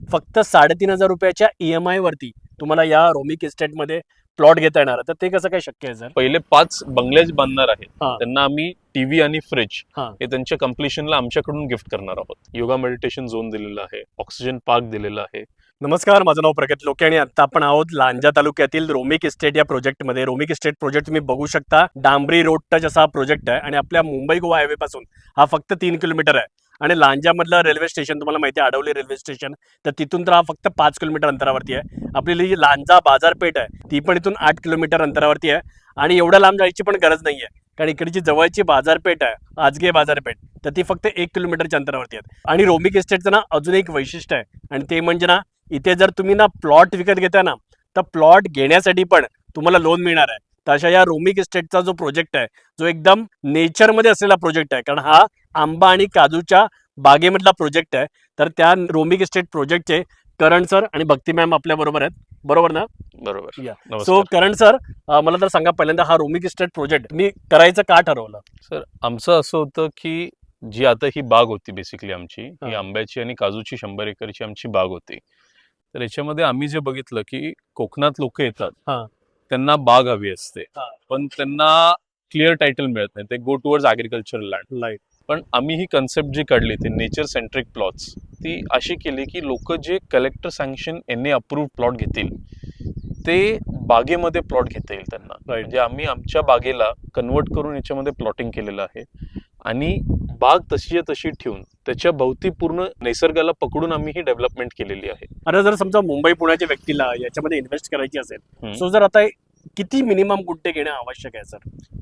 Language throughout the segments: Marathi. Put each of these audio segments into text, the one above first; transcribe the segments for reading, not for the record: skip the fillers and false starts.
फक्त 3,500 रुपयाच्या EMI वरती तुम्हाला या रोमिक इस्टेटमध्ये प्लॉट घेता येणार आहे. तर ते कसं काय शक्य आहे सर? पहिले 5 बंगले बांधणार आहेत हा. त्यांना आम्ही टीव्ही आणि फ्रीज हा. हे त्यांच्या कम्प्लिशनला आमच्याकडून गिफ्ट करणार आहोत. योगा मेडिटेशन झोन दिलेला आहे, ऑक्सिजन पार्क दिलेला आहे. नमस्कार, माझं नाव प्रगत लोके आणि आता आपण आहोत लांजा तालुक्यातील रोमिक इस्टेट या प्रोजेक्टमध्ये. रोमिक इस्टेट प्रोजेक्ट तुम्ही बघू शकता, डांबरी रोड टच असा हा प्रोजेक्ट आहे आणि आपल्या मुंबई गोवा हायवे पासून हा फक्त 3 किलोमीटर आहे. आणि लांजामधलं रेल्वे स्टेशन तुम्हाला माहिती आहे, आडवली रेल्वे स्टेशन, तर तिथून तर हा फक्त 5 किलोमीटर अंतरावरती आहे. आपली जी लांजा बाजारपेठ आहे ती पण इथून 8 किलोमीटर अंतरावरती आहे. आणि एवढ्या लांब जायची पण गरज नाही आहे, कारण इकडची जवळची बाजारपेठ आहे आजगे बाजारपेठ, तर ती फक्त 1 किलोमीटरच्या अंतरावरती आहे. आणि रोमिक इस्टेटचं ना अजून एक वैशिष्ट्य आहे, आणि ते म्हणजे ना इथे जर तुम्ही ना प्लॉट विकत घेता ना, तर प्लॉट घेण्यासाठी पण तुम्हाला लोन मिळणार आहे. तर अशा या रोमिक इस्टेटचा जो प्रोजेक्ट आहे, जो एकदम नेचरमध्ये असलेला प्रोजेक्ट आहे, कारण हा आंबा आणि काजूच्या बागेमधला प्रोजेक्ट आहे. तर त्या रोमिक इस्टेट प्रोजेक्टचे करण सर आणि भक्ती मॅम आपल्या बरोबर आहेत, बरोबर ना? बरोबर. या नमस्कार. सो करण सर, मला तर सांगा पहिल्यांदा हा रोमिक इस्टेट प्रोजेक्ट मी करायचं का ठरवलं? सर, आमचं असं होतं की जी आता ही बाग होती बेसिकली आमची, ही हा. आंब्याची आणि काजूची 100 एकरची आमची बाग होती. तर याच्यामध्ये आम्ही जे बघितलं की कोकणात लोक येतात, हा. त्यांना बाग हवी असते, हा. पण त्यांना क्लिअर टायटल मिळत नाही, ते go towards agricultural land. Light. पण आम्ही ही कन्सेप्ट जी काढली ती नेचर सेंट्रिक प्लॉट्स, ती अशी केली की लोक जे कलेक्टर सँक्शन यांनी अप्रूव्ह प्लॉट घेतील ते बागेमध्ये प्लॉट घेता येईल त्यांना. म्हणजे आम्ही आमच्या बागेला कन्वर्ट करून याच्यामध्ये प्लॉटिंग केलेलं आहे आणि बाग तशी तशी ठेवून त्याच्या भोवती पूर्ण निसर्गाला पकडून आम्ही ही डेव्हलपमेंट केलेली आहे. आता जर समजा मुंबई पुण्याच्या व्यक्तीला याच्यामध्ये इन्व्हेस्ट करायची असेल, हम्म. सो जर आता किती मिनिमम गुंठे घेणं आवश्यक आहे सर?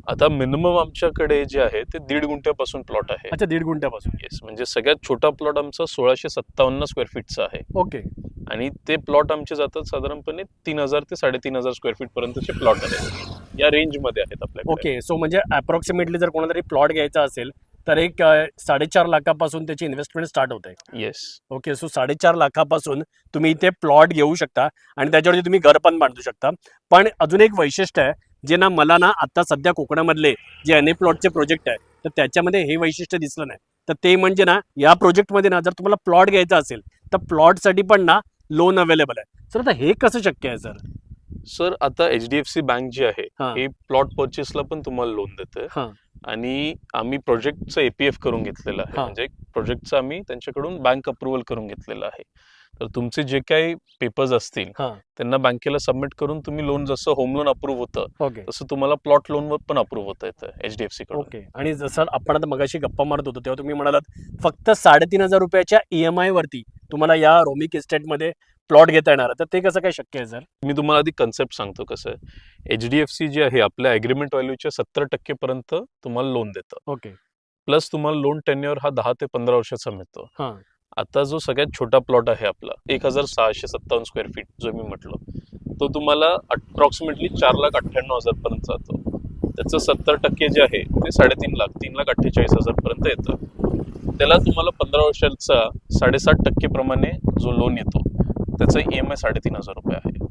आता मिनिमम आमच्याकडे जे आहे ते 1.5 गुंठ्यापासून प्लॉट आहे. अच्छा, 1.5 गुंठ्यापासून. येस, म्हणजे सगळ्यात छोटा प्लॉट आमचा 1657 स्क्वेअर फीटचा आहे. ओके. आणि ते प्लॉट आमचे जातात साधारणपणे 3,000 ते 3,500 स्क्वेअर फीट पर्यंतचे प्लॉट आहेत, या रेंजमध्ये आहेत आपल्याकडे. ओके, सो म्हणजे अप्रॉक्सिमेटली जर कोणाला तरी प्लॉट घ्यायचा असेल तर एक 4.5 लाखापासून त्याची इन्व्हेस्टमेंट स्टार्ट होते. येस. ओके, सो 4.5 लाखापासून तुम्ही इथे प्लॉट घेऊ शकता आणि त्याच्यावरती तुम्ही घर पण बांधू शकता. पण अजून एक वैशिष्ट्य आहे जे ना मला ना आता सध्या कोकणामधले जे प्लॉटचे प्रोजेक्ट आहे तर त्याच्यामध्ये हे वैशिष्ट्य दिसलं नाही. तर ते म्हणजे ना या प्रोजेक्टमध्ये ना जर तुम्हाला प्लॉट घ्यायचा असेल तर प्लॉटसाठी पण ना लोन अवेलेबल आहे. सर आता हे कसं शक्य आहे सर? सर, आता HDFC बँक जी आहे हा. हे प्लॉट परचेसला पण तुम्हाला लोन देते. हां. आणि आम्ही प्रोजेक्टचं APF करून घेतलेलं आहे, हा. म्हणजे प्रोजेक्टचं आम्ही त्यांच्याकडून बँक अप्रुव्हल करून घेतलेलं आहे. तर तुमचे जे काही पेपर्स असतील हां. त्यांना बँकेला सबमिट करून तुम्ही लोन जसं होम लोन अप्रूव्ह होतं ओके. तसं तुम्हाला प्लॉट लोनवर पण अप्रूव्ह होतं येतं HDFC कडून. ओके. आणि जसं आपण आता मगाशी गप्पा मारत होतो तेव्हा तुम्ही म्हणालात फक्त 3,500 रुपयाच्या EMI वरती तुम्हाला या रोमिक इस्टेटमध्ये प्लॉट घेता येणार आहे. तर ते कसं काय शक्य आहे सर? मी तुम्हाला आधी कन्सेप्ट सांगतो कसं आहे. HDFC जे आहे आपल्या ॲग्रीमेंट व्हॅल्यूच्या 70% पर्यंत तुम्हाला लोन देतं. ओके. प्लस तुम्हाला लोन टेन्युअर हा 10 ते 15 वर्षाचा मिळतो. हां. आता जो सगळ्यात छोटा प्लॉट आहे आपला 1,657 स्क्वेअर फीट जो मी म्हटलो, तो तुम्हाला अप्रॉक्सिमेटली 4,98,000 पर्यंत जातो. त्याचं 70% जे आहे ते 3.5 लाख 3,48,000 पर्यंत येतं. त्याला तुम्हाला 15 वर्षाचा 7.5% प्रमाणे जो लोन येतो त्याचा EMI 3,500 रुपये आहे.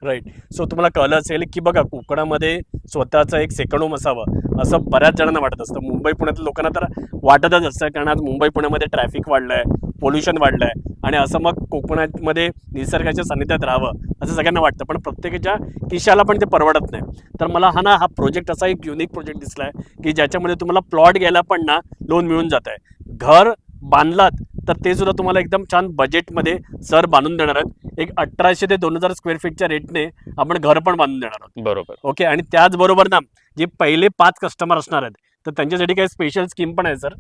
राईट. सो तुम्हाला कळलं असेल की बघा, कोकणामध्ये स्वतःचं एक सेकंड होम असावं असं बऱ्याच जणांना वाटत असतं. मुंबई पुण्यातील लोकांना तर वाटतच असतं, कारण आज मुंबई पुण्यामध्ये ट्रॅफिक वाढलं आहे, पोल्युशन वाढलं आहे, आणि असं मग कोकणामध्ये निसर्गाच्या सानिध्यात राहावं असं सगळ्यांना वाटतं. पण प्रत्येकाच्या खिशाला पण ते परवडत नाही. तर मला हा प्रोजेक्ट असा एक युनिक प्रोजेक्ट दिसला आहे की ज्याच्यामध्ये तुम्हाला प्लॉट घ्यायला पण ना लोन मिळून जात आहे. घर बांधलात तर ते सुद्धा तुम्हाला एकदम छान बजेटमध्ये सर बांधून देणार आहेत. एक 1,800 ते 2,000 स्क्वेअर फीटच्या रेटने आपण घर पण बांधून देणार आहोत. बरोबर. ओके. आणि त्याचबरोबर ना जे पहिले 5 कस्टमर असणार आहेत तर त्यांच्यासाठी काही स्पेशल स्कीम पण आहे सर?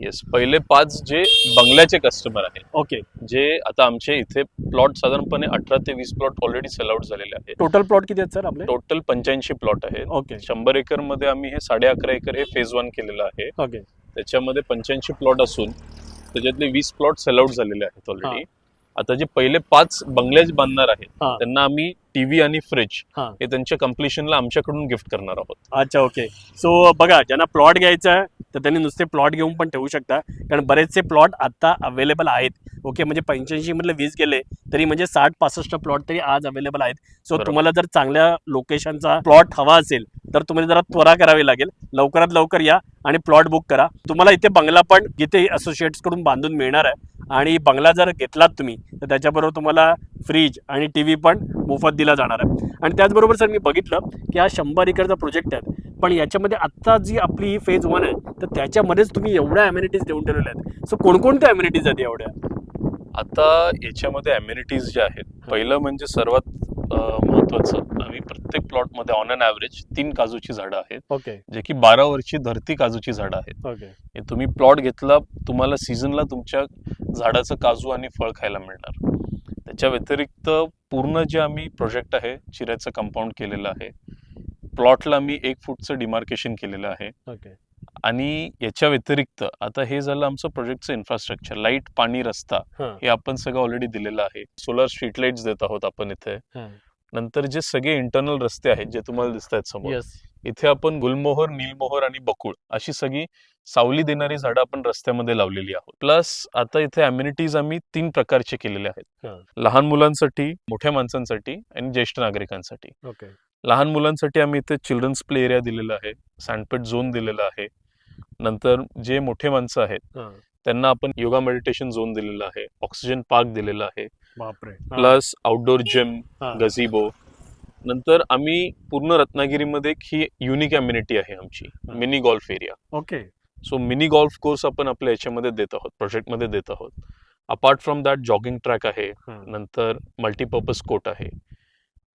येस, पहिले 5 जे बंगल्याचे कस्टमर आहेत, ओके. जे आता आमचे इथे प्लॉट साधारणपणे 18 ते 20 प्लॉट ऑलरेडी सेल आउट झालेले आहेत. टोटल प्लॉट किती आहेत सर आपले? टोटल 85 प्लॉट आहेत. ओके. 100 एकर मध्ये आम्ही हे 11.5 एकर हे फेज 1 केलेलं आहे. ओके. त्याच्यामध्ये 85 प्लॉट असून त्याच्यातले 20 प्लॉट सेल आउट झालेले आहेत ऑलरेडी. आता जे पहिले 5 बंगले बांधणार आहेत हा. त्यांना आम्ही टीव्ही आणि फ्रीज हा. हे त्यांच्या कम्प्लिशनला आमच्याकडून गिफ्ट करणार आहोत. अच्छा. ओके. सो बघा, ज्यांना प्लॉट घ्यायचा आहे तर त्यांनी नुसते प्लॉट घेऊन पण ठेवू शकता, कारण बरेचसे प्लॉट आता अवेलेबल आहेत. ओके. म्हणजे 85 मधले 20 गेले तरी म्हणजे 60-65 प्लॉट तरी आज अवेलेबल आहेत. सो बरोबर. तुम्हाला जर चांगल्या लोकेशनचा प्लॉट हवा असेल तर तुम्हाला जरा त्वरा करावी लागेल. लवकरात लवकर या आणि प्लॉट बुक करा. तुम्हाला इथे बंगला पण इथे असोसिएट्स कडून बांधून मिळणार आहे. आणि बंगला जर घेतलात तुम्ही तर त्याच्याबरोबर तुम्हाला फ्रीज आणि टी व्ही पण मोफत दिला जाणार आहे. आणि त्याचबरोबर सर मी बघितलं की हा 100 एकरचा प्रोजेक्ट आहे, पण याच्यामध्ये आत्ता जी आपली ही फेज 1 आहे तर त्याच्यामध्येच तुम्ही एवढ्या अम्युनिटीज देऊन ठेवलेल्या आहेत. सो कोणकोणत्या अम्युनिटीज आहेत एवढ्या? आता याच्यामध्ये अम्युनिटीज ज्या आहेत, पहिलं म्हणजे सर्वात महत्वाचं, आम्ही प्रत्येक प्लॉटमध्ये ऑन अन ॲव्हरेज 3 काजूची झाडं आहेत, ओके जे की 12 वर्षी धरती काजूची झाडं आहेत. ओके हे तुम्ही प्लॉट घेतला, तुम्हाला सीझनला तुमच्या झाडाचं काजू आणि फळ खायला मिळणार. त्याच्या व्यतिरिक्त पूर्ण जे आम्ही प्रोजेक्ट आहे, चिऱ्याचं कंपाऊंड केलेलं आहे, प्लॉटला आम्ही 1 फूटचं डिमार्केशन केलेलं आहे. ओके आणि याच्या व्यतिरिक्त आता हे झालं आमचं प्रोजेक्टचं इन्फ्रास्ट्रक्चर, लाईट, पाणी, रस्ता हां हे आपण सगळं ऑलरेडी दिलेलं आहे. सोलर स्ट्रीट लाईट्स देत आहोत आपण इथे. हां नंतर जे सगळे इंटरनल रस्ते आहेत जे तुम्हाला दिसत आहेत समोर, यस इथे आपण गुलमोहर, नीलमोहर आणि बकुळ अशी सगळी सावली देणारी झाडं आपण रस्त्यामध्ये लावलेली आहोत. प्लस आता इथे अम्युनिटीज आम्ही 3 प्रकारचे केलेले आहेत, हां लहान मुलांसाठी, मोठ्या माणसांसाठी आणि ज्येष्ठ नागरिकांसाठी. ओके लहान मुलांसाठी आम्ही इथे चिल्ड्रन्स प्ले एरिया दिलेला आहे, सँडपेट झोन दिलेला आहे. नंतर जे मोठे माणसं आहेत हां त्यांना आपण योगा मेडिटेशन झोन दिलेला आहे, ऑक्सिजन पार्क दिलेला आहे, बापरे प्लस आउटडोर जिम, हां गझिबो. नंतर आम्ही पूर्ण रत्नागिरीमध्ये एक ही युनिक अम्युनिटी आहे आमची, हां. Mini golf area. Okay so mini golf course आपण आपल्या याच्यामध्ये देत आहोत, प्रोजेक्टमध्ये देत आहोत. Apart from that jogging track आहे, हां नंतर मल्टीपर्पज कोर्ट आहे.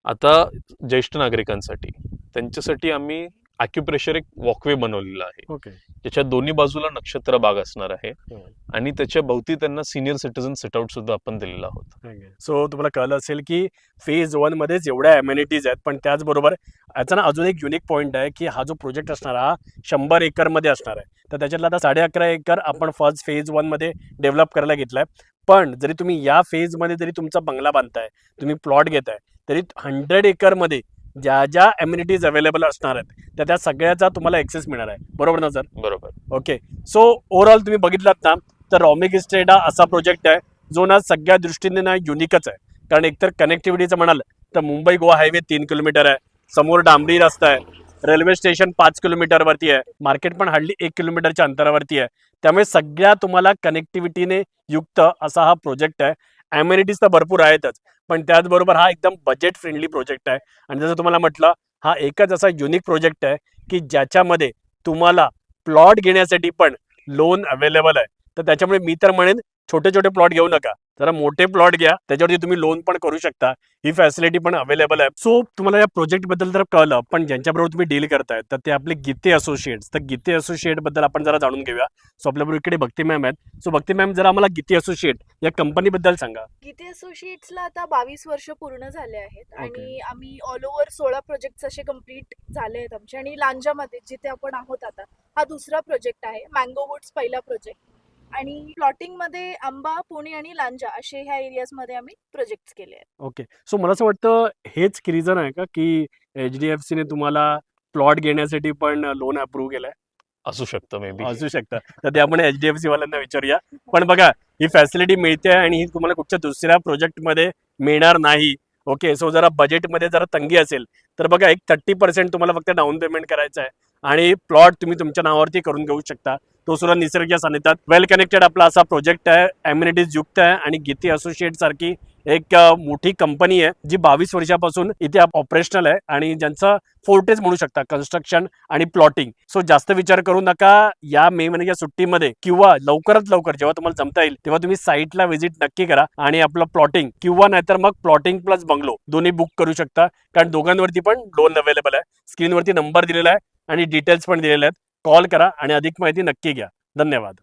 आता ज्येष्ठ नागरिकांसाठी, त्यांच्यासाठी आम्ही ॲक्युप्रेशर एक वॉकवे बनवलेला आहे, ओके ज्याच्या दोन्ही बाजूला नक्षत्र बाग असणार आहे हां. आणि त्याच्या भोवती त्यांना सिनियर सिटीजन सिटआउट सुद्धा आपण दिलेला आहोत. सो तुम्हाला कळलं असेल की फेज 1 मध्येच एवढ्या अम्युनिटीज आहेत, पण त्याचबरोबर याचा ना अजून एक युनिक पॉईंट आहे की हा जो प्रोजेक्ट असणार हा 100 एकरमध्ये असणार आहे. तर त्याच्यातला आता 11.5 एकर आपण फर्स्ट फेज 1 मध्ये डेव्हलप करायला घेतलाय. पण जरी तुम्ही या फेजमध्ये जरी तुमचा बंगला बांधताय, तुम्ही प्लॉट घेताय, तरी 100 एकरमध्ये ज्या ज्या अम्युनिटीज अवेलेबल असणार आहेत त्या सगळ्याचा तुम्हाला ऍक्सेस मिळणार आहे. बरोबर ना सर? बरोबर. ओके. सो ओव्हरऑल तुम्ही बघितलात ना तर रॉमिक इस्टेट हा असा प्रोजेक्ट आहे जो ना सगळ्या दृष्टीने ना युनिकच आहे. कारण एकतर कनेक्टिव्हिटीचं म्हणाल तर मुंबई गोवा हायवे 3 किलोमीटर आहे, समोर डांबरी रस्ता आहे, रेल्वे स्टेशन 5 किलोमीटरवरती आहे, मार्केट पण हार्डली 1 किलोमीटरच्या अंतरावरती आहे. त्यामुळे सगळ्या तुम्हाला कनेक्टिव्हिटीने युक्त असा हा प्रोजेक्ट आहे. अम्युनिटीज तर भरपूर आहेतच, पण त्याचबरोबर हा एकदम बजेट फ्रेंडली प्रोजेक्ट आहे. आणि जसं तुम्हाला म्हटलं हा एकच असा युनिक प्रोजेक्ट आहे की ज्याच्यामध्ये तुम्हाला प्लॉट घेण्यासाठी पण लोन अवेलेबल आहे. तर त्याच्यामुळे मी तर म्हणेन छोटे छोटे प्लॉट घेऊ नका, जरा मोठे प्लॉट घ्या, त्याच्यावरती तुम्ही लोन पण करू शकता. ही फॅसिलिटी पण अवेलेबल आहे. सो तुम्हाला या प्रोजेक्ट बद्दल तर कळलं, पण ज्यांच्याबरोबर तुम्ही डील करताय तर ते आपले गीते असोसिएट्स. तर गीते असोसिएट बद्दल आपण जरा जाणून घेऊया. सो आपल्याबरोबर इकडे भक्ती मॅम आहेत. सो भक्ती मॅम जरा आम्हाला गीते असोसिएट या कंपनीबद्दल सांगा. गीते असोसिएट्सला आता 22 वर्ष पूर्ण झाले आहेत आणि आम्ही ऑल ओव्हर 16 प्रोजेक्ट असे कम्प्लीट झाले आहेत आमचे. आणि लांजामध्ये जिथे आपण आहोत आता हा दुसरा प्रोजेक्ट आहे, मँगो वुड्स पहिला प्रोजेक्ट. आणि प्लॉटिंगमध्ये आंबा, पुणे आणि लांजा असे ह्या एरियाजमध्ये आम्ही प्रोजेक्ट्स केले आहेत. ओके. सो मला असं वाटतं हेच रिझन आहे का की HDFCने तुम्हाला प्लॉट घेण्यासाठी पण लोन अप्रूव्ह केलंय? असू शकतं मे बी. असू शकतं. तर ते आपण HDFC वाल्यांना विचारूया. पण बघा ही फॅसिलिटी मिळते आणि ही तुम्हाला कुठच्या दुसऱ्या प्रोजेक्टमध्ये मिळणार नाही. ओके. सो जरा बजेटमध्ये जरा तंगी असेल तर बघा एक 30% तुम्हाला फक्त डाऊन पेमेंट करायचं आहे आणि प्लॉट तुम्ही तुमच्या नावावरती करून घेऊ शकता. तो सुद्धा निसर्गाच्या सानिध्यात वेल कनेक्टेड आपला असा प्रोजेक्ट आहे, अम्युनिटीज युक्त आहे. आणि गीते असोसिएट सारखी एक मोठी कंपनी आहे जी 22 वर्षापासून इथे ऑपरेशनल आहे आणि ज्यांचं फोर्टेज म्हणू शकता कन्स्ट्रक्शन आणि प्लॉटिंग. सो जास्त विचार करू नका. या मे महिन्याच्या सुट्टीमध्ये किंवा लवकरात लवकर जेव्हा तुम्हाला जमता येईल तेव्हा तुम्ही साईटला व्हिजिट नक्की करा आणि आपलं प्लॉटिंग किंवा नाहीतर मग प्लॉटिंग प्लस बंगलो दोन्ही बुक करू शकता. कारण दोघांवरती पण लोन अवेलेबल आहे. स्क्रीनवरती नंबर दिलेला आहे आणि डिटेल्स पण दिलेले आहेत. कॉल करा आणि अधिक माहिती नक्की घ्या. धन्यवाद.